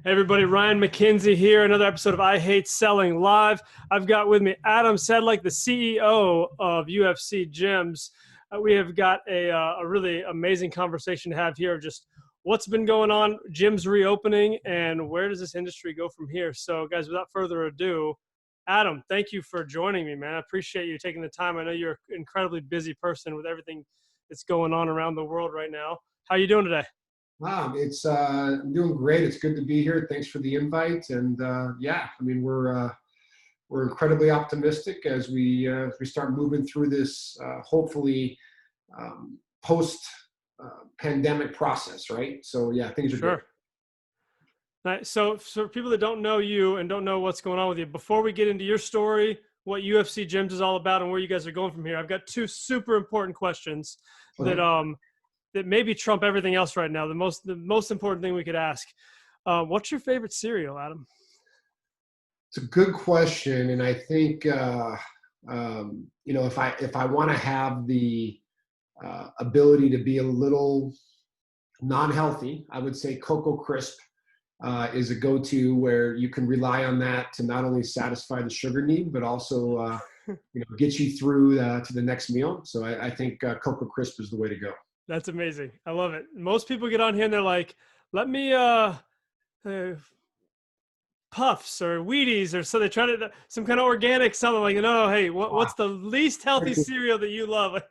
Hey everybody, Ryan McKenzie here, another episode of I Hate Selling Live. I've got with me Adam Sedlack, the CEO of UFC Gyms. We have got a really amazing conversation to have here of just what's been going on, gyms reopening, and where does this industry go from here. So guys, without further ado, Adam, thank you for joining me, man. I appreciate you taking the time. I know you're an incredibly busy person with everything that's going on around the world right now. How are you doing today? Wow, I'm doing great. It's good to be here. Thanks for the invite. And yeah, I mean we're incredibly optimistic as we start moving through this hopefully post pandemic process, right? So yeah, things are good. Nice. So for people that don't know you and don't know what's going on with you, before we get into your story, what UFC Gyms is all about, and where you guys are going from here, I've got two super important questions that maybe trump everything else right now. The most important thing we could ask. What's your favorite cereal, Adam? It's a good question, and I think if I want to have the ability to be a little non-healthy, I would say Cocoa Crisp is a go-to where you can rely on that to not only satisfy the sugar need, but also get you through to the next meal. So I think Cocoa Crisp is the way to go. That's amazing. I love it. Most people get on here and they're like, let me Puffs or Wheaties, or so they try to some kind of organic something like, no, hey, what's the least healthy cereal that you love?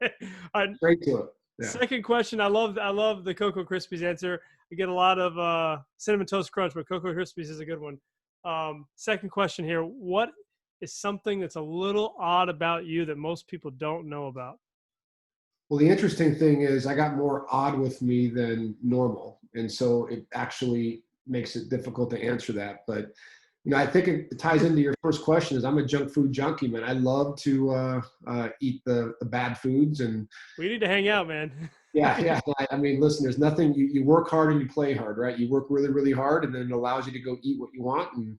Straight to it. Yeah. Second question, I love the Cocoa Krispies answer. I get a lot of Cinnamon Toast Crunch, but Cocoa Krispies is a good one. Second question here, what is something that's a little odd about you that most people don't know about? Well, the interesting thing is I got more odd with me than normal. And so it actually makes it difficult to answer that. But, I think it ties into your first question is I'm a junk food junkie, man. I love to eat the bad foods. And we need to hang out, man. Yeah. I mean, listen, there's nothing, you work hard and you play hard, right? You work really, really hard, and then it allows you to go eat what you want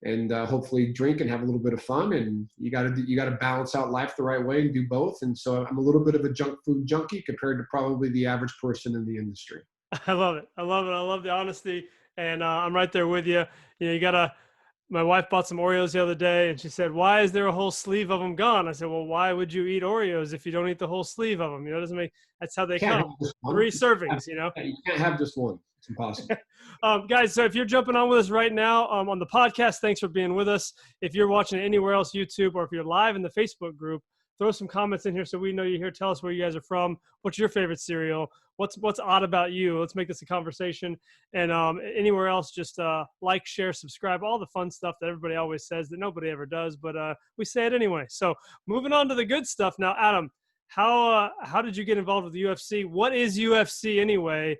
and hopefully drink and have a little bit of fun. And you got to balance out life the right way and do both. And so I'm a little bit of a junk food junkie compared to probably the average person in the industry. I love it. I love the honesty. And I'm right there with you. My wife bought some Oreos the other day and she said, why is there a whole sleeve of them gone? I said, well, why would you eat Oreos if you don't eat the whole sleeve of them? It doesn't make, that's how they come. 3 servings, You can't have just one. It's impossible. Guys, so if you're jumping on with us right now on the podcast, thanks for being with us. If you're watching anywhere else, YouTube, or if you're live in the Facebook group, throw some comments in here so we know you're here. Tell us where you guys are from. What's your favorite cereal? What's odd about you? Let's make this a conversation. And anywhere else, just like, share, subscribe, all the fun stuff that everybody always says that nobody ever does, but we say it anyway. So moving on to the good stuff now, Adam. How did you get involved with the UFC? What is UFC anyway?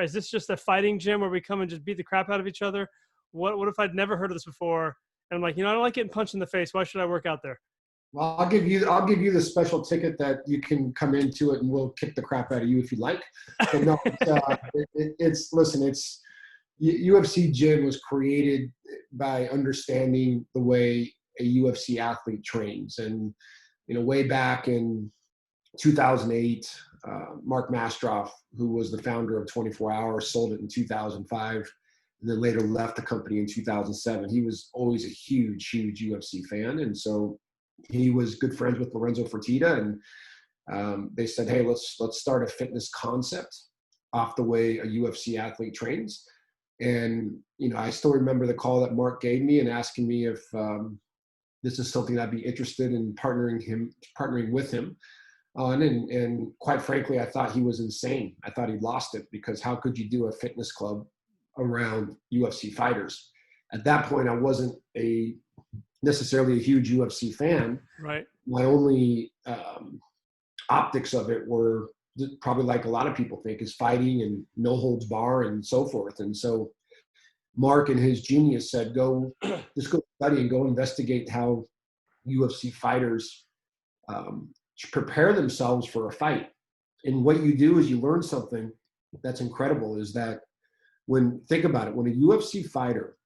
Is this just a fighting gym where we come and just beat the crap out of each other? What if I'd never heard of this before? And I'm like, I don't like getting punched in the face. Why should I work out there? Well, I'll give you the special ticket that you can come into it and we'll kick the crap out of you if you like. But no, UFC Gym was created by understanding the way a UFC athlete trains. And, way back in 2008, Mark Mastroff, who was the founder of 24 Hours, sold it in 2005, and then later left the company in 2007. He was always a huge, huge UFC fan. And so he was good friends with Lorenzo Fertitta, and they said, hey, let's start a fitness concept off the way a UFC athlete trains. And, I still remember the call that Mark gave me and asking me if this is something I'd be interested in partnering with him on. And quite frankly, I thought he was insane. I thought he'd lost it, because how could you do a fitness club around UFC fighters? At that point, I wasn't necessarily a huge UFC fan. Right. My only optics of it were probably, like a lot of people think, is fighting and no holds bar and so forth. And so Mark and his genius said, just go study and go investigate how UFC fighters prepare themselves for a fight. And what you do is you learn something that's incredible, is that think about it, when a UFC fighter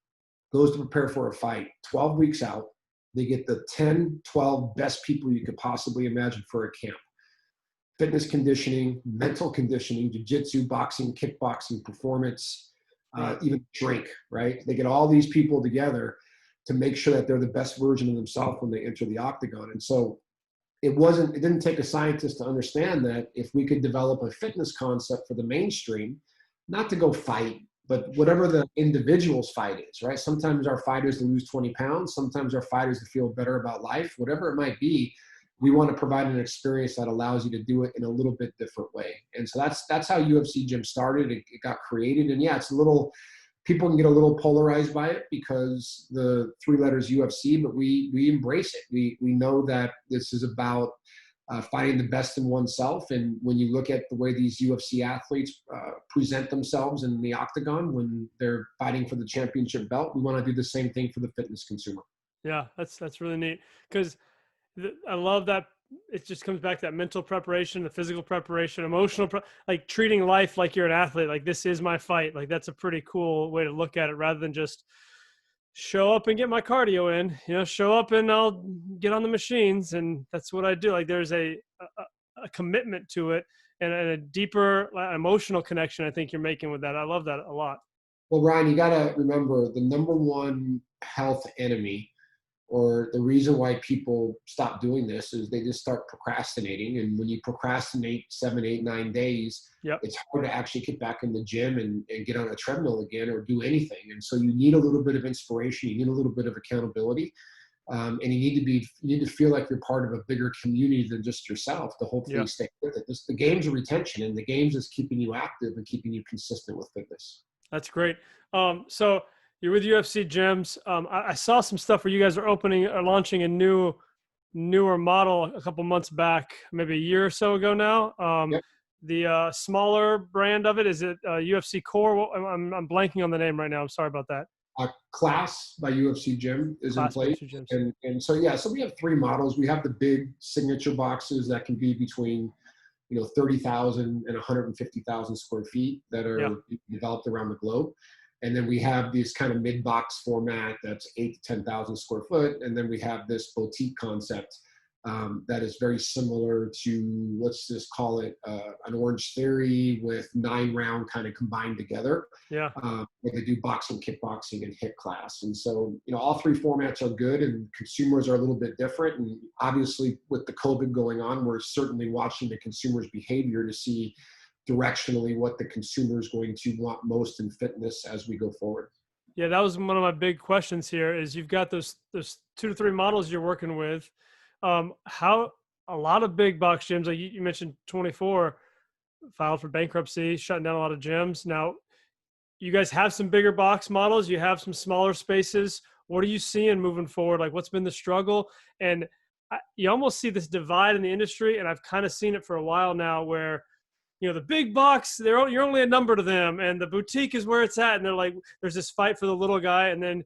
goes to prepare for a fight 12 weeks out, they get the 10, 12 best people you could possibly imagine for a camp. Fitness conditioning, mental conditioning, jiu-jitsu, boxing, kickboxing, performance, Right. even drink, right? They get all these people together to make sure that they're the best version of themselves when they enter the octagon. And so it didn't take a scientist to understand that if we could develop a fitness concept for the mainstream, not to go fight, but Sure. whatever the individual's fight is, right? Sometimes our fight is to lose 20 pounds. Sometimes our fight is to feel better about life, whatever it might be. We want to provide an experience that allows you to do it in a little bit different way. And so that's how UFC Gym started. It got created. And yeah, it's a little, people can get a little polarized by it because the three letters UFC, but we embrace it. We know that this is about finding the best in oneself. And when you look at the way these UFC athletes present themselves in the octagon when they're fighting for the championship belt, we want to do the same thing for the fitness consumer. Yeah, that's really neat because I love that. It just comes back to that mental preparation, the physical preparation, like treating life like you're an athlete. Like this is my fight. Like that's a pretty cool way to look at it, rather than just show up and get my cardio in. Show up and I'll get on the machines, and that's what I do. Like there's a commitment to it, and a deeper emotional connection I think you're making with that. I love that a lot. Well, Ryan, you got to remember the number one health enemy, or the reason why people stop doing this, is they just start procrastinating. And when you procrastinate 7, 8, 9 days, Yep. it's hard to actually get back in the gym and get on a treadmill again or do anything. And so you need a little bit of inspiration. You need a little bit of accountability. And you need to feel like you're part of a bigger community than just yourself to hopefully Yeah. stay with it. The games are retention, and the games is keeping you active and keeping you consistent with fitness. That's great. So you're with UFC gyms. I saw some stuff where you guys are opening or launching a newer model a couple months back, maybe a year or so ago now. Yep. The smaller brand of it, is it UFC Core? I'm blanking on the name right now. I'm sorry about that. Class by UFC Gym is in Class by place. UFC gyms. And so, yeah, so we have three models. We have the big signature boxes that can be between 30,000 and 150,000 square feet that are Yeah. developed around the globe. And then we have this kind of mid-box format that's 8 to 10,000 square foot. And then we have this boutique concept that is very similar to, let's just call it an Orange Theory with 9 round kind of combined together. Yeah. Where they do boxing, kickboxing, and hit class. And so, all three formats are good, and consumers are a little bit different. And obviously with the COVID going on, we're certainly watching the consumer's behavior to see directionally what the consumer is going to want most in fitness as we go forward. Yeah, that was one of my big questions here. Is you've got those 2 to 3 models you're working with. How a lot of big box gyms, like you mentioned, 24 filed for bankruptcy, shutting down a lot of gyms. Now, you guys have some bigger box models. You have some smaller spaces. What are you seeing moving forward? Like, what's been the struggle? And you almost see this divide in the industry, and I've kind of seen it for a while now, where the big box, you're only a number to them, and the boutique is where it's at. And they're like, there's this fight for the little guy, and then,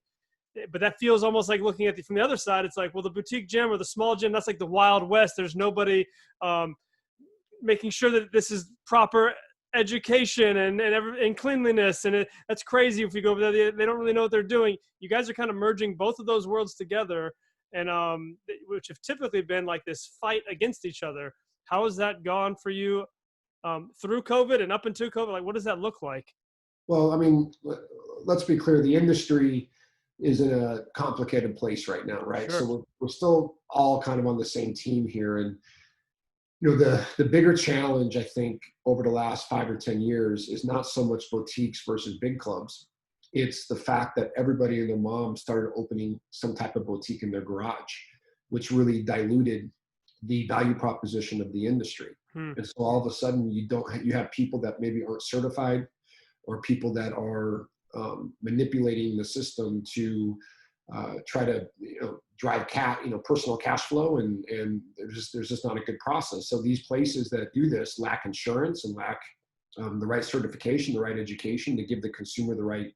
but that feels almost like looking at from the other side. It's like, well, the boutique gym or the small gym, that's like the Wild West. There's nobody making sure that this is proper education and cleanliness. And that's crazy. If you go over there, they don't really know what they're doing. You guys are kind of merging both of those worlds together, and which have typically been like this fight against each other. How has that gone for you through COVID and up into COVID? Like, what does that look like? Well, I mean, let's be clear. The industry is in a complicated place right now, right? Sure. So we're still all kind of on the same team here. And, the bigger challenge, I think, over the last 5 or 10 years is not so much boutiques versus big clubs. It's the fact that everybody and their mom started opening some type of boutique in their garage, which really diluted the value proposition of the industry. And so all of a sudden you have people that maybe aren't certified, or people that are manipulating the system to try to drive personal cash flow, and there's just not a good process. So these places that do this lack insurance and lack the right certification, the right education to give the consumer the right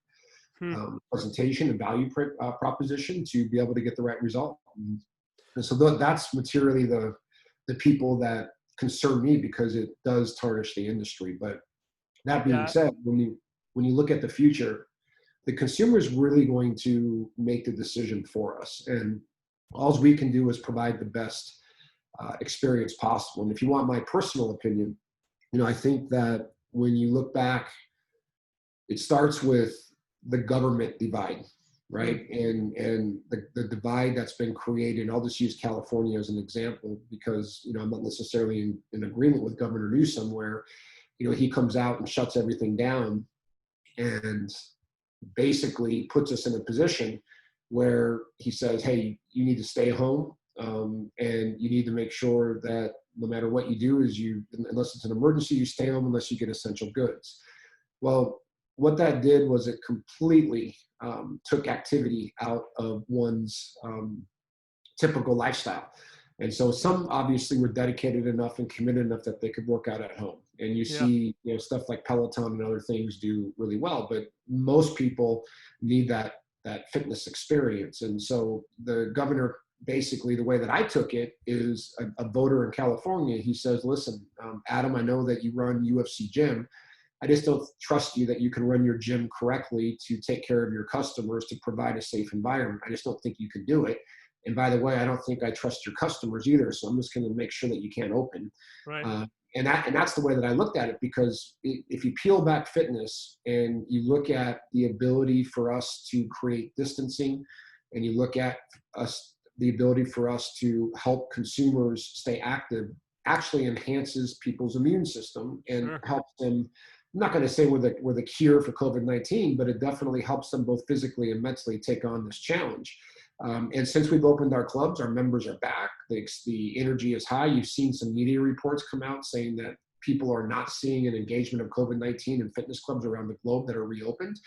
presentation and value proposition to be able to get the right result. And so that's materially the people that concern me, because it does tarnish the industry. But that being said, when you look at the future, the consumer is really going to make the decision for us, and all we can do is provide the best experience possible. And if you want my personal opinion, I think that when you look back it starts with the government divide, right? And the divide that's been created. And I'll just use California as an example because, I'm not necessarily in agreement with Governor Newsom where, he comes out and shuts everything down and basically puts us in a position where he says, hey, you need to stay home. And you need to make sure that no matter what you do is unless it's an emergency, you stay home unless you get essential goods. Well, what that did was it completely took activity out of one's typical lifestyle. And so some obviously were dedicated enough and committed enough that they could work out at home. And you see, stuff like Peloton and other things do really well, but most people need that fitness experience. And so the governor, basically the way that I took it is a voter in California. He says, listen, Adam, I know that you run UFC gym. I just don't trust you that you can run your gym correctly to take care of your customers, to provide a safe environment. I just don't think you can do it. And by the way, I don't think I trust your customers either. So I'm just going to make sure that you can't open. Right. And that's the way that I looked at it, because if you peel back fitness and you look at the ability for us to create distancing, and you look at the ability for us to help consumers stay active, actually enhances people's immune system and helps them. I'm not going to say we're the cure for COVID-19, but it definitely helps them both physically and mentally take on this challenge. And since we've opened our clubs, our members are back. The energy is high. You've seen some media reports come out saying that people are not seeing an engagement of COVID-19 in fitness clubs around the globe that are reopened,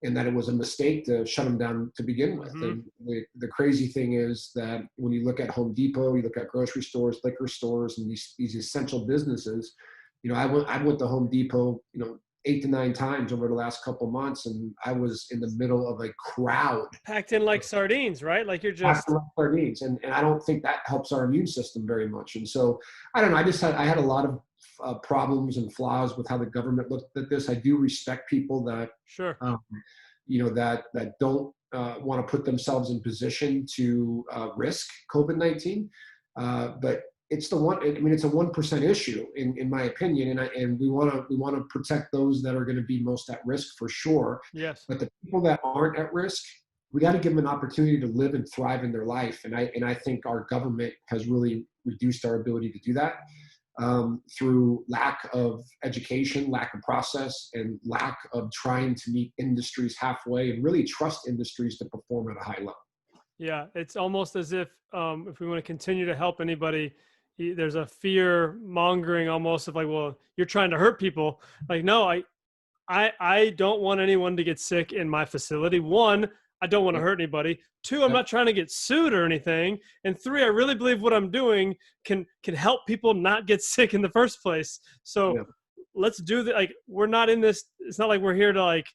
and that it was a mistake to shut them down to begin with. And the crazy thing is that when you look at Home Depot, you look at grocery stores, liquor stores, and these essential businesses, I went to Home Depot, 8 to 9 times over the last couple months, and I was in the middle of a crowd. Packed in like sardines, right? Like you're just packed in like sardines, and I don't think that helps our immune system very much. And so I don't know. I had a lot of problems and flaws with how the government looked at this. I do respect people that that don't want to put themselves in position to risk COVID-19, but it's the one. I mean, it's a 1% issue in my opinion, and we want to protect those that are going to be most at risk for sure. Yes. But the people that aren't at risk, we got to give them an opportunity to live and thrive in their life. And I think our government has really reduced our ability to do that through lack of education, lack of process, and lack of trying to meet industries halfway and really trust industries to perform at a high level. Yeah, it's almost as if we want to continue to help anybody, there's a fear mongering almost of like, well, you're trying to hurt people. Like, no, I don't want anyone to get sick in my facility. One, I don't want to hurt anybody. Two, I'm not trying to get sued or anything. And three, I really believe what I'm doing can help people not get sick in the first place. So let's do that. Like, we're not in this. It's not like we're here to like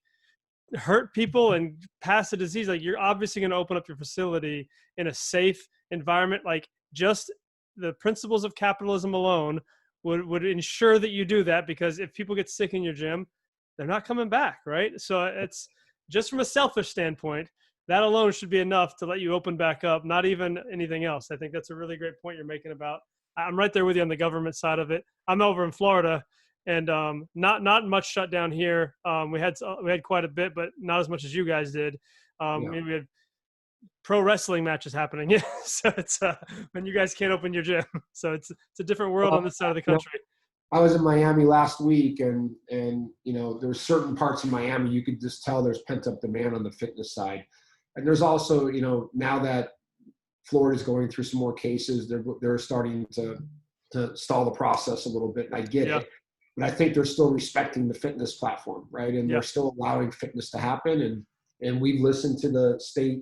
hurt people and pass a disease. Like, you're obviously going to open up your facility in a safe environment. Like, just the principles of capitalism alone would ensure that you do that, because if people get sick in your gym, they're not coming back, right? So it's just from a selfish standpoint, that alone should be enough to let you open back up, not even anything else. I think that's a really great point you're making about, I'm right there with you on the government side of it. I'm over in Florida, and not much shut down here. We had quite a bit, but not as much as you guys did. Maybe we had pro wrestling matches happening. Yeah, so it's when you guys can't open your gym. So it's a different world on this side of the country. I was in Miami last week, and there's certain parts of Miami you could just tell there's pent up demand on the fitness side, and there's also now that Florida's going through some more cases, they're starting to stall the process a little bit, and I get it, but I think they're still respecting the fitness platform, right? And they're still allowing fitness to happen, and we've listened to the state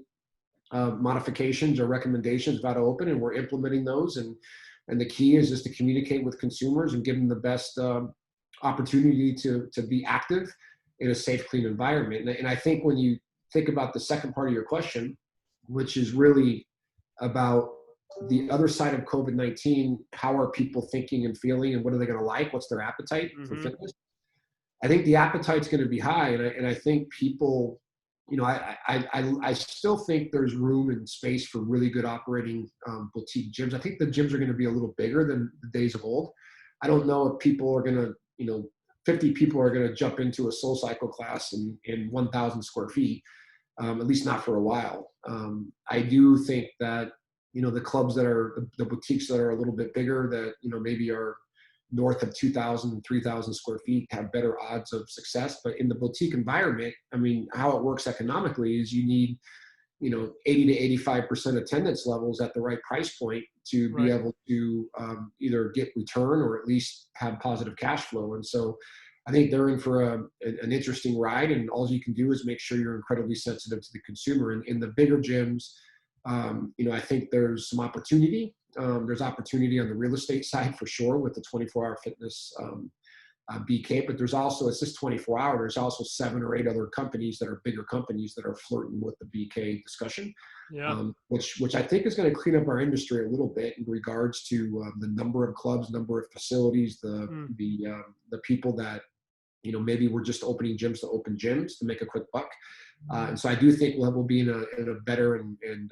modifications or recommendations about open, and we're implementing those. And the key is just to communicate with consumers and give them the best opportunity to be active in a safe, clean environment. And I think when you think about the second part of your question, which is really about the other side of COVID-19, how are people thinking and feeling, and what are they going to like? What's their appetite for fitness? I think the appetite's going to be high, and I think people, I still think there's room and space for really good operating boutique gyms. I think the gyms are going to be a little bigger than the days of old. I don't know if people are going to, 50 people are going to jump into a soul cycle class in 1,000 square feet, at least not for a while. I do think that, the clubs that are the boutiques that are a little bit bigger, that, maybe are north of 2,000, 3,000 square feet, have better odds of success. But in the boutique environment, I mean, how it works economically is you need, 80 to 85% attendance levels at the right price point to be Right. able to either get return or at least have positive cash flow. And so I think they're in for an interesting ride, and all you can do is make sure you're incredibly sensitive to the consumer. And in the bigger gyms, I think there's some opportunity. There's opportunity on the real estate side for sure with the 24-hour fitness BK, but there's also, it's just 24 hour. There's also 7 or 8 other companies that are bigger companies that are flirting with the BK discussion, Yeah. which I think is going to clean up our industry a little bit in regards to the number of clubs, number of facilities, the people that, maybe we're just opening gyms to open gyms to make a quick buck. And so I do think we'll be in a better and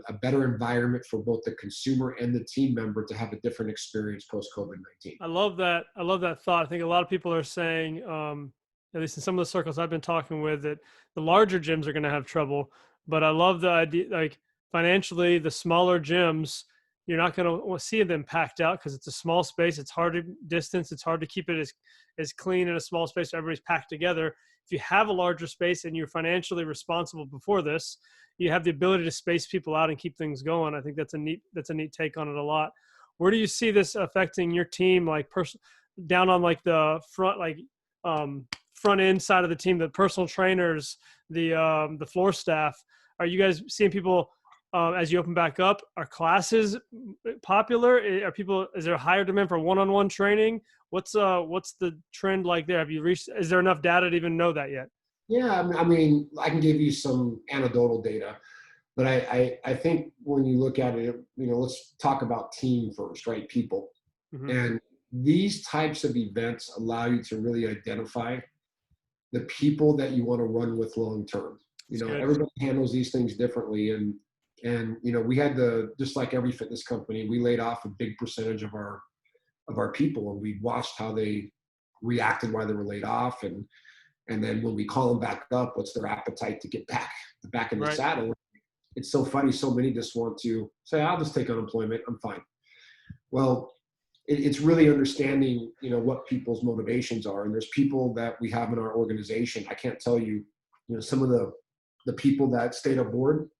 a better environment for both the consumer and the team member to have a different experience post COVID-19. I love that. I love that thought. I think a lot of people are saying, at least in some of the circles I've been talking with, that the larger gyms are going to have trouble. But I love the idea, like financially, the smaller gyms, you're not going to see them packed out because it's a small space. It's hard to distance. It's hard to keep it as clean in a small space so everybody's packed together. If you have a larger space and you're financially responsible before this, you have the ability to space people out and keep things going. I think that's a neat take on it a lot. Where do you see this affecting your team, like down on like the front, like front end side of the team, the personal trainers, the floor staff? Are you guys seeing people as you open back up? Are classes popular? Is there a higher demand for one-on-one training? What's the trend like there? Is there enough data to even know that yet? Yeah, I mean, I can give you some anecdotal data, but I think when you look at it, let's talk about team first, right? People. Mm-hmm. And these types of events allow you to really identify the people that you want to run with long term. Everybody handles these things differently. And we had just like every fitness company, we laid off a big percentage of our people, and we watched how they reacted while they were laid off. And then when we call them back up, what's their appetite to get back in the saddle? It's so funny. So many just want to say, I'll just take unemployment. I'm fine. Well, it's really understanding, what people's motivations are. And there's people that we have in our organization. I can't tell you, some of the people that stayed aboard,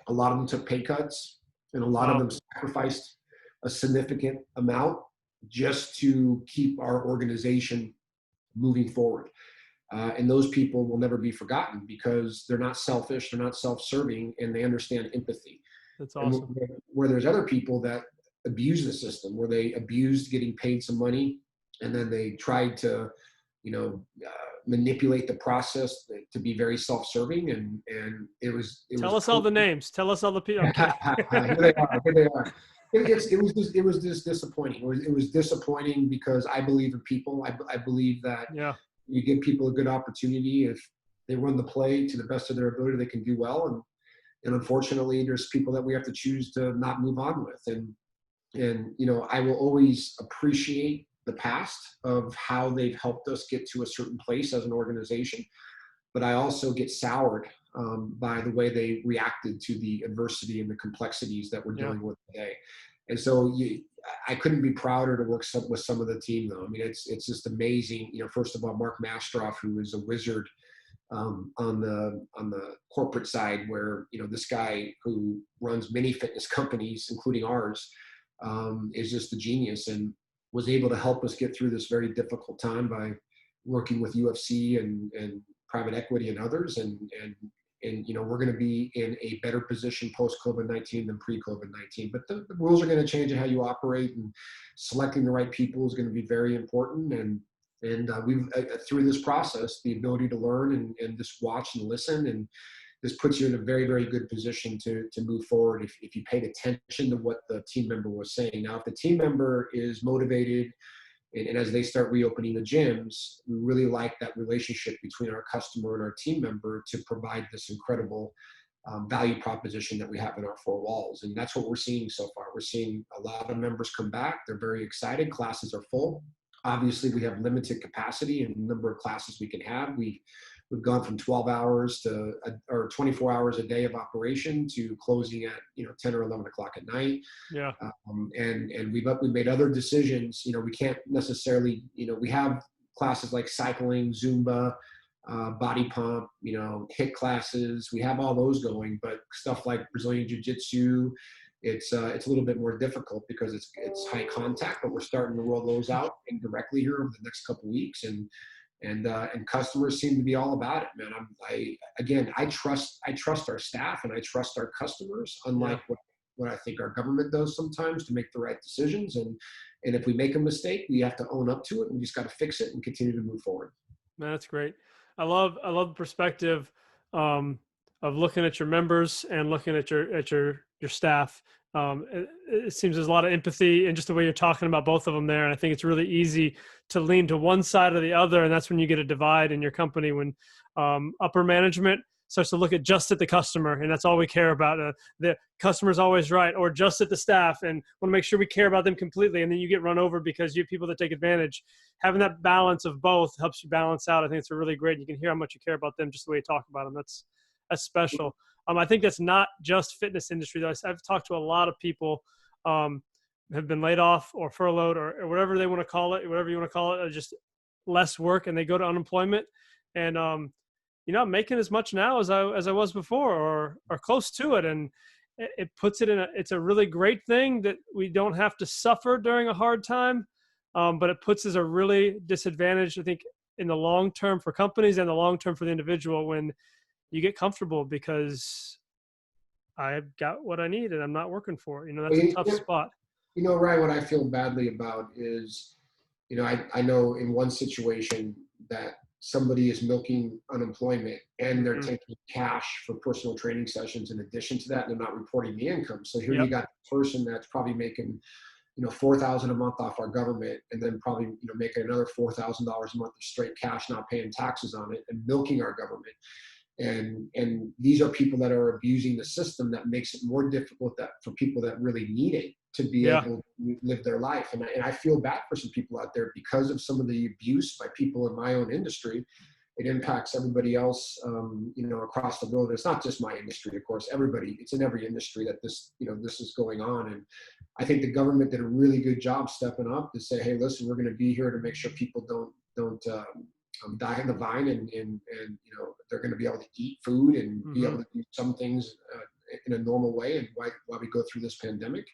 a lot of them took pay cuts, and a lot of them sacrificed a significant amount just to keep our organization moving forward. And those people will never be forgotten because they're not selfish, they're not self-serving, and they understand empathy. That's awesome. And where there's other people that abuse the system, where they abused getting paid some money, and then they tried to, manipulate the process to be very self-serving, and it was. Tell us all the names. Tell us all the people. Here they are. It was just disappointing. It was disappointing because I believe in people. I believe that. Yeah. You give people a good opportunity. If they run the play to the best of their ability, they can do well. And unfortunately, there's people that we have to choose to not move on with. And I will always appreciate the past of how they've helped us get to a certain place as an organization. But I also get soured by the way they reacted to the adversity and the complexities that we're dealing with today. And so I couldn't be prouder to work with some of the team, though. I mean, it's just amazing. First of all, Mark Mastroff, who is a wizard on the corporate side, where this guy who runs many fitness companies, including ours, is just a genius and was able to help us get through this very difficult time by working with UFC and private equity and others. And we're going to be in a better position post COVID-19 than pre COVID-19. But the rules are going to change in how you operate, and selecting the right people is going to be very important. And we've through this process, the ability to learn and just watch and listen, and this puts you in a very, very good position to move forward if you paid attention to what the team member was saying. Now, if the team member is motivated, and as they start reopening the gyms, we really like that relationship between our customer and our team member to provide this incredible value proposition that we have in our 4 walls. And that's what we're seeing so far. We're seeing a lot of members come back. They're very excited. Classes are full. Obviously, we have limited capacity and number of classes we can have. We've gone from 12 hours to or 24 hours a day of operation to closing at 10 or 11 o'clock at night. Yeah. And we've made other decisions. We can't necessarily, we have classes like cycling, Zumba, body pump, HIIT classes. We have all those going, but stuff like Brazilian Jiu-Jitsu, it's a little bit more difficult because it's high contact. But we're starting to roll those out indirectly here over the next couple of weeks, and customers seem to be all about it, man. I trust our staff and I trust our customers, unlike what I think our government does sometimes, to make the right decisions. And if we make a mistake, we have to own up to it, and we just got to fix it and continue to move forward. Man, that's great. I love the perspective of looking at your members and looking at your staff. It seems there's a lot of empathy in just the way you're talking about both of them there. And I think it's really easy to lean to one side or the other. And that's when you get a divide in your company, when upper management starts to look at just at the customer, and that's all we care about. The customer's always right, or just at the staff, and want to make sure we care about them completely. And then you get run over because you have people that take advantage. Having that balance of both helps you balance out. I think it's a really great. You can hear how much you care about them just the way you talk about them. That's special. I think that's not just fitness industry though. I've talked to a lot of people have been laid off or furloughed or whatever they want to call it, whatever you want to call it, or just less work, and they go to unemployment. And I'm making as much now as I was before, or close to it. And it puts it it's a really great thing that we don't have to suffer during a hard time. But it puts us a really disadvantage, I think, in the long term for companies and the long term for the individual, when you get comfortable because I've got what I need and I'm not working for it. That's a tough spot. Ryan, what I feel badly about is, I know in one situation that somebody is milking unemployment and they're taking cash for personal training sessions in addition to that, and they're not reporting the income. So here you got the person that's probably making, $4,000 a month off our government, and then probably, making another $4,000 a month of straight cash, not paying taxes on it, and milking our government. And these are people that are abusing the system that makes it more difficult for people that really need it to be able to live their life. And I feel bad for some people out there because of some of the abuse by people in my own industry. It impacts everybody else, across the world. It's not just my industry, of course. Everybody, it's in every industry that this is going on. And I think the government did a really good job stepping up to say, hey, listen, we're going to be here to make sure people don't die in the vine, and they're going to be able to eat food and be able to do some things in a normal way, and while we go through this pandemic.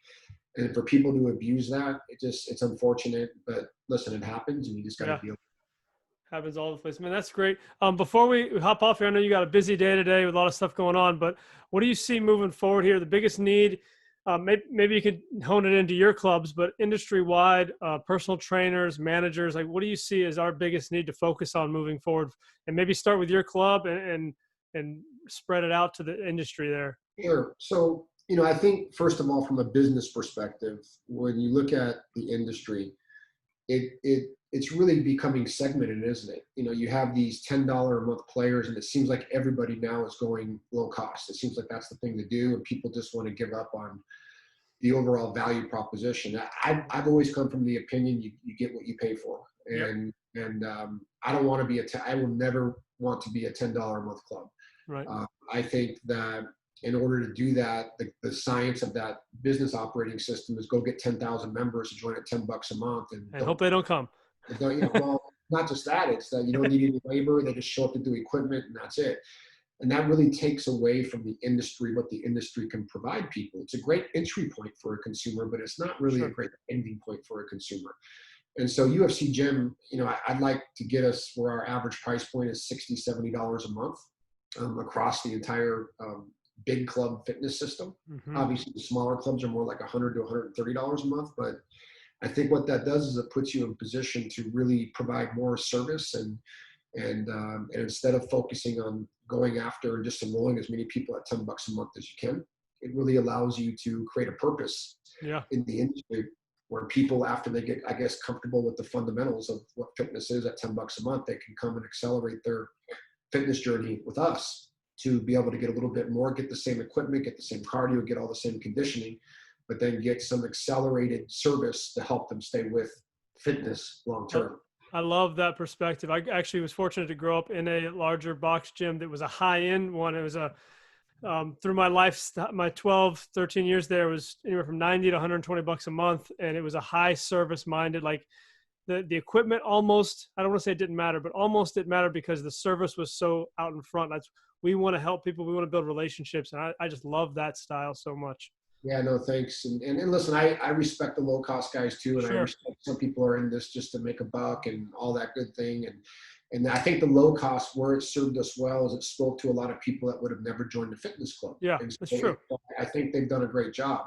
And for people to abuse that, it's unfortunate, but listen, it happens, and you just got to deal with it. Happens all the place. Man, that's great. Before we hop off here, I know you got a busy day today with a lot of stuff going on, but what do you see moving forward here? The biggest need, maybe you could hone it into your clubs, but industry-wide, personal trainers, managers, like what do you see as our biggest need to focus on moving forward? And maybe start with your club and spread it out to the industry there. Sure. So, I think first of all, from a business perspective, when you look at the industry, it's really becoming segmented, isn't it? You have these $10 a month players, and it seems like everybody now is going low cost. It seems like that's the thing to do, and people just want to give up on the overall value proposition. I've always come from the opinion you get what you pay for, and I don't want to be I will never want to be a $10 a month club. Right. I think that in order to do that, the science of that business operating system is go get 10,000 members to join at $10 a month, and hope they don't come. Well, not just that, it's that you don't need any labor. They just show up to do equipment, and that's it. And that really takes away from the industry what the industry can provide people. It's a great entry point for a consumer, but it's not really a great ending point for a consumer. And so UFC Gym, I'd like to get us where our average price point is $60, $70 a month across the entire big club fitness system. Obviously, the smaller clubs are more like $100 to $130 a month, but I think what that does is it puts you in position to really provide more service, and instead of focusing on going after and just enrolling as many people at $10 a month as you can, it really allows you to create a purpose in the industry where people, after they get, I guess, comfortable with the fundamentals of what fitness is at $10 a month, they can come and accelerate their fitness journey with us to be able to get a little bit more, get the same equipment, get the same cardio, get all the same conditioning, but then get some accelerated service to help them stay with fitness long I term. I love that perspective. I actually was fortunate to grow up in a larger box gym that was a high end one. It was a through my life, my 12, 13 years there was anywhere from 90 to 120 bucks a month. And it was a high service minded, like the equipment almost, I don't want to say it didn't matter, but almost didn't matter because the service was so out in front. We want to help people. We want to build relationships. And I just love that style so much. Yeah, no, thanks. And listen, I respect the low cost guys too. And I Sure. respect some people are in this just to make a buck and all that good thing. And I think the low cost, where it served us well, is it spoke to a lot of people that would have never joined a fitness club. Yeah, And that's so true. I think they've done a great job.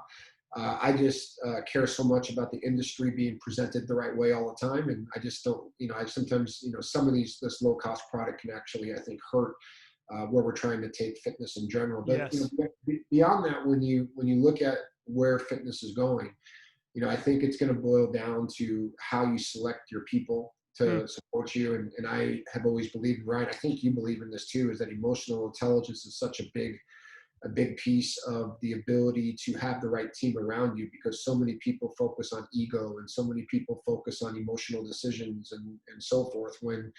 I just care so much about the industry being presented the right way all the time. And I just don't, I sometimes, some of this low cost product can actually, I think, hurt where we're trying to take fitness in general. But Yes. beyond that, when you look at where fitness is going, I think it's going to boil down to how you select your people Hmm. to support you. And I have always believed, Ryan, I think you believe in this too, is that emotional intelligence is such a big piece of the ability to have the right team around you, because so many people focus on ego and so many people focus on emotional decisions and so forth, when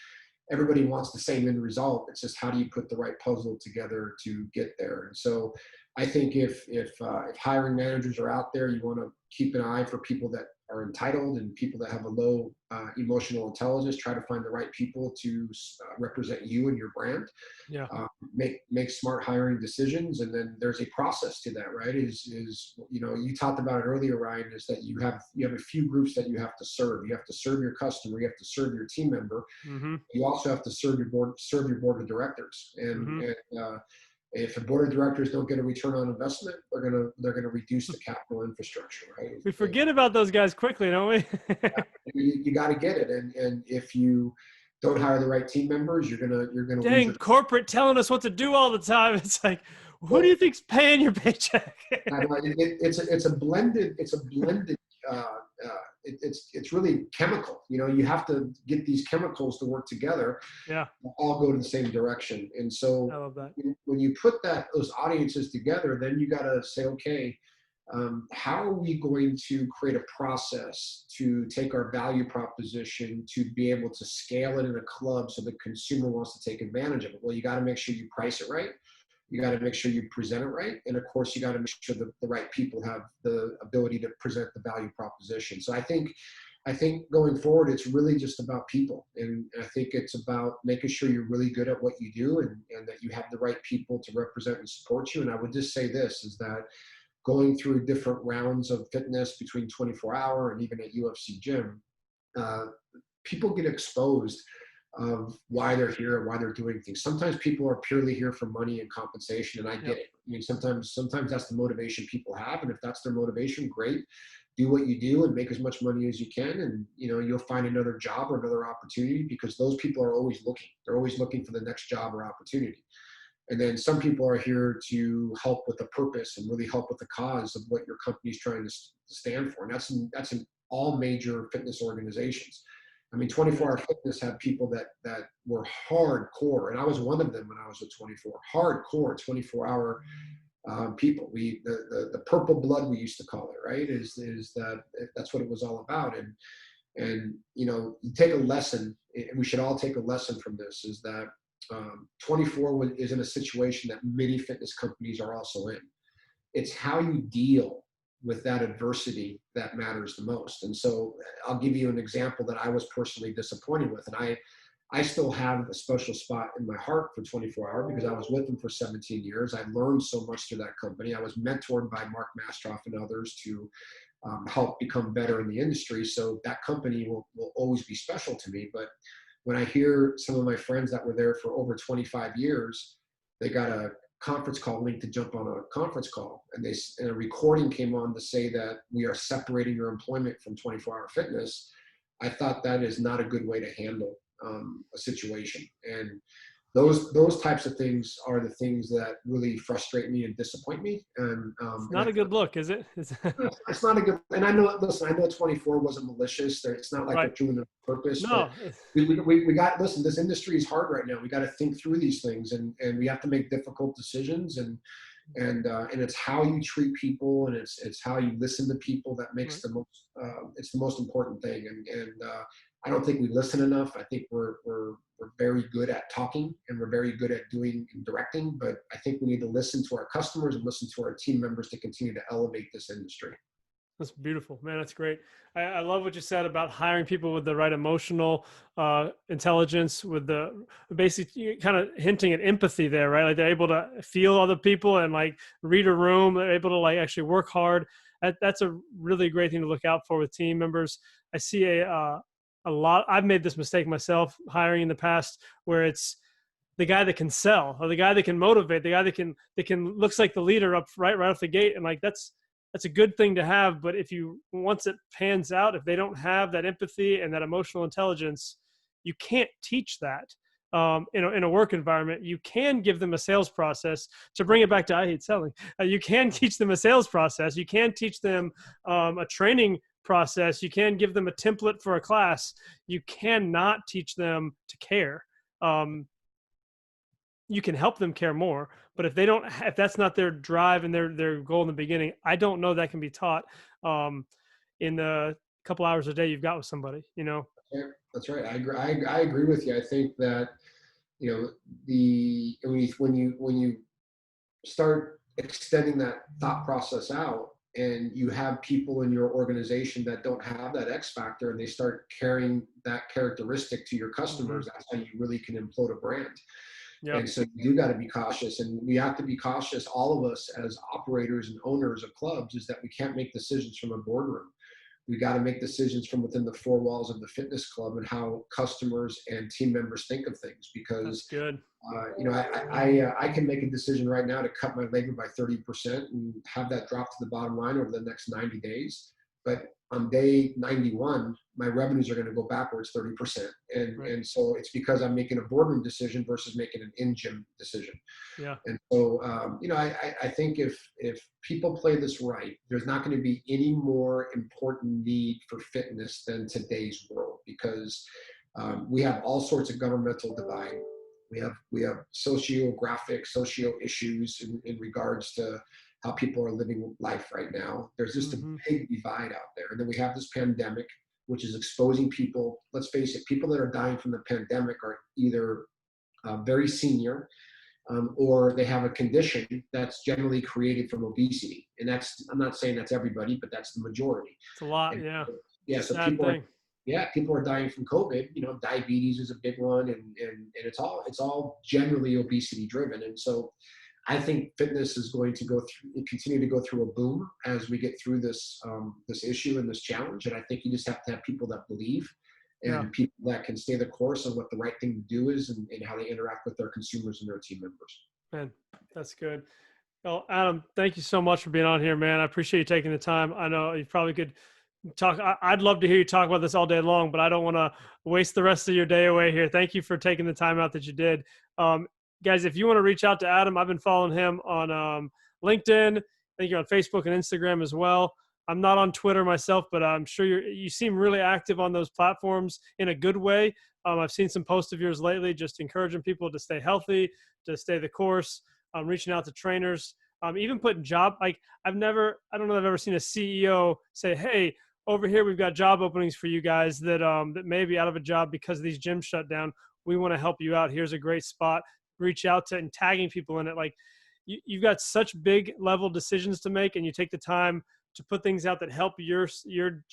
everybody wants the same end result. It's just, how do you put the right puzzle together to get there? And so I think if hiring managers are out there, you want to keep an eye for people that are entitled and people that have a low emotional intelligence. Try to find the right people to represent you and your brand. Yeah. Make smart hiring decisions, and then there's a process to that, right? You talked about it earlier, Ryan, is that you have a few groups that you have to serve. You have to serve your customer, you have to serve your team member, Mm-hmm. you also have to serve your board of directors. And, Mm-hmm. if a board of directors don't get a return on investment, they're gonna reduce the capital infrastructure, right? We forget about those guys quickly, don't we? You got to get it, and if you don't hire the right team members, you're gonna lose Dang, your. corporate telling us what to do all the time. It's like, who do Well, you think's paying your paycheck? it's a blended. Uh, it's really chemical. You have to get these chemicals to work together, Yeah, all go in the same direction. And I so love that. when you put those audiences together, then you got to say, okay, how are we going to create a process to take our value proposition to be able to scale it in a club so the consumer wants to take advantage of it? Well, you got to make sure you price it right. You got to make sure you present it right. And of course, you got to make sure that the right people have the ability to present the value proposition. So I think going forward, it's really just about people. And I think it's about making sure you're really good at what you do, and that you have the right people to represent and support you. And I would just say this is that going through different rounds of fitness between 24-hour and even at UFC gym, uh, people get exposed of why they're here and why they're doing things. Sometimes people are purely here for money and compensation, and I get Yep. it. I mean, sometimes that's the motivation people have, and if that's their motivation, great. Do what you do and make as much money as you can, and you'll find another job or another opportunity, because those people are always looking. They're always looking for the next job or opportunity. And then some people are here to help with the purpose and really help with the cause of what your company's trying to stand for. And that's in all major fitness organizations. I mean, 24-hour fitness had people that were hardcore, and I was one of them when I was at 24. Hardcore 24-hour people. The purple blood, we used to call it, right? Is that's what it was all about. And you take a lesson, and we should all take a lesson from this, is that 24 is in a situation that many fitness companies are also in. It's how you deal with that adversity that matters the most. And so I'll give you an example that I was personally disappointed with. And I still have a special spot in my heart for 24-hour, because I was with them for 17 years. I learned so much through that company. I was mentored by Mark Mastroff and others to help become better in the industry. So that company will always be special to me. But when I hear some of my friends that were there for over 25 years, they got a conference call link to jump on a conference call, and a recording came on to say that we are separating your employment from 24-hour fitness. I thought that is not a good way to handle a situation. And those types of things are the things that really frustrate me and disappoint me. And It's not a good look, is it? it's not a good. And I know. Listen, I know 24 wasn't malicious. It's not like Right. they're doing it on purpose. But No. we got. Listen, this industry is hard right now. We got to think through these things, and we have to make difficult decisions. And and it's how you treat people, and it's how you listen to people that makes Right. the most it's the most important thing. And I don't think we listen enough. I think we're very good at talking, and we're very good at doing and directing, but I think we need to listen to our customers and listen to our team members to continue to elevate this industry. That's beautiful, man. That's great. I love what you said about hiring people with the right emotional intelligence, with the basic kind of hinting at empathy there, right? Like they're able to feel other people and like read a room. They're able to like actually work hard. That's a really great thing to look out for with team members. I see a lot. I've made this mistake myself hiring in the past, where it's the guy that can sell or the guy that can motivate, the guy that can looks like the leader up right off the gate, and like that's a good thing to have. But if you, once it pans out, if they don't have that empathy and that emotional intelligence, you can't teach that. In a work environment, you can give them a sales process. To bring it back to I hate selling, you can teach them a sales process. You can teach them a training process. You can give them a template for a class. You cannot teach them to care. Um, you can help them care more, but if that's not their drive and their goal in the beginning, I don't know that can be taught in the couple hours a day you've got with somebody, Yeah, that's right. I agree with you. I think that, the when you start extending that thought process out, and you have people in your organization that don't have that X factor, and they start carrying that characteristic to your Hmm. customers, that's how you really can implode a brand. Yep. And so you do got to be cautious, and we have to be cautious, all of us as operators and owners of clubs, is that we can't make decisions from a boardroom. We got to make decisions from within the four walls of the fitness club, and how customers and team members think of things. That's Because good. I can make a decision right now to cut my labor by 30% and have that drop to the bottom line over the next 90 days. But on day 91, my revenues are going to go backwards 30%. Right. And so it's because I'm making a boardroom decision versus making an in-gym decision. Yeah. And so, I think if people play this right, there's not going to be any more important need for fitness than today's world, because we have all sorts of governmental divide. We have sociographic, socio issues in regards to how people are living life right now. There's just a Hmm. big divide out there. And then we have this pandemic, which is exposing people. Let's face it, people that are dying from the pandemic are either very senior, or they have a condition that's generally created from obesity. And I'm not saying that's everybody, but that's the majority. It's a lot. And Yeah. It's yeah, a so sad thing. people are dying from COVID. Diabetes is a big one, and it's all generally obesity driven. And so I think fitness is going to continue to go through a boom as we get through this issue and this challenge. And I think you just have to have people that believe, Yeah. and people that can stay the course on what the right thing to do is, and how they interact with their consumers and their team members. Man, that's good. Well, Adam, thank you so much for being on here, man. I appreciate you taking the time. I know you probably could talk. I'd love to hear you talk about this all day long, but I don't want to waste the rest of your day away here. Thank you for taking the time out that you did. Um, Guys, if you want to reach out to Adam, I've been following him on LinkedIn. I think you're on Facebook and Instagram as well. I'm not on Twitter myself, but I'm sure you seem really active on those platforms in a good way. I've seen some posts of yours lately, just encouraging people to stay healthy, to stay the course, reaching out to trainers, even putting I don't know if I've ever seen a CEO say, hey, over here, we've got job openings for you guys that may be out of a job because these gyms shut down. We want to help you out. Here's a great spot. Reach out to and tagging people in it. Like you've got such big level decisions to make, and you take the time to put things out that help your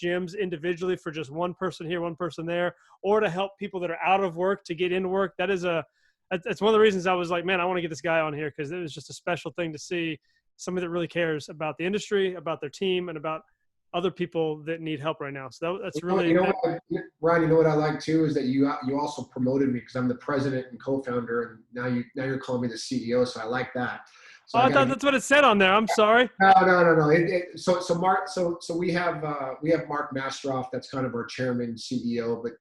gyms individually for just one person here, one person there, or to help people that are out of work to get into work. That's one of the reasons I was like, man, I want to get this guy on here, because it was just a special thing to see somebody that really cares about the industry, about their team, and about other people that need help right now. So that's really, Ryan, you know what I like too is that you also promoted me, because I'm the president and co-founder, and now you're calling me the CEO, so I like that. So oh, I thought that's what it said on there. I'm sorry. no. So we have Mark Mastroff, that's kind of our chairman CEO, but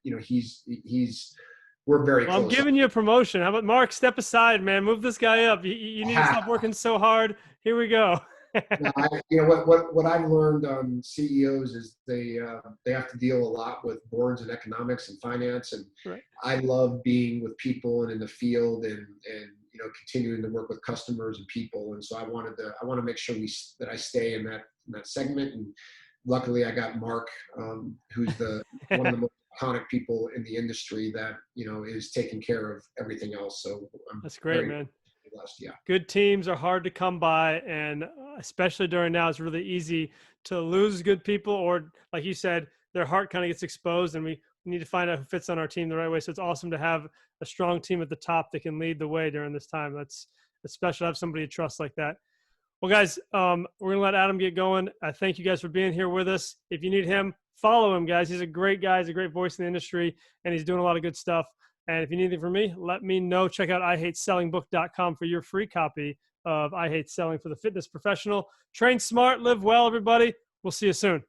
we're very Well, I'm close. giving you a promotion. How about Mark? Step aside, man. Move this guy up. You need to stop working so hard. Here we go. No, what I've learned on CEOs is they have to deal a lot with boards and economics and finance, and Right. I love being with people and in the field, and continuing to work with customers and people. And so I want to make sure that I stay in that segment. And luckily I got Mark, who's one of the most iconic people in the industry that, is taking care of everything else. So That's great, man. blessed. Yeah. Good teams are hard to come by, and especially during now, it's really easy to lose good people, or like you said, their heart kind of gets exposed, and we need to find out who fits on our team the right way. So it's awesome to have a strong team at the top that can lead the way during this time. It's special to have somebody to trust like that. Well, guys, we're going to let Adam get going. I thank you guys for being here with us. If you need him, follow him, guys. He's a great guy. He's a great voice in the industry, and he's doing a lot of good stuff. And if you need anything from me, let me know. Check out IHateSellingBook.com for your free copy of I Hate Selling for the Fitness Professional. Train smart, live well, everybody. We'll see you soon.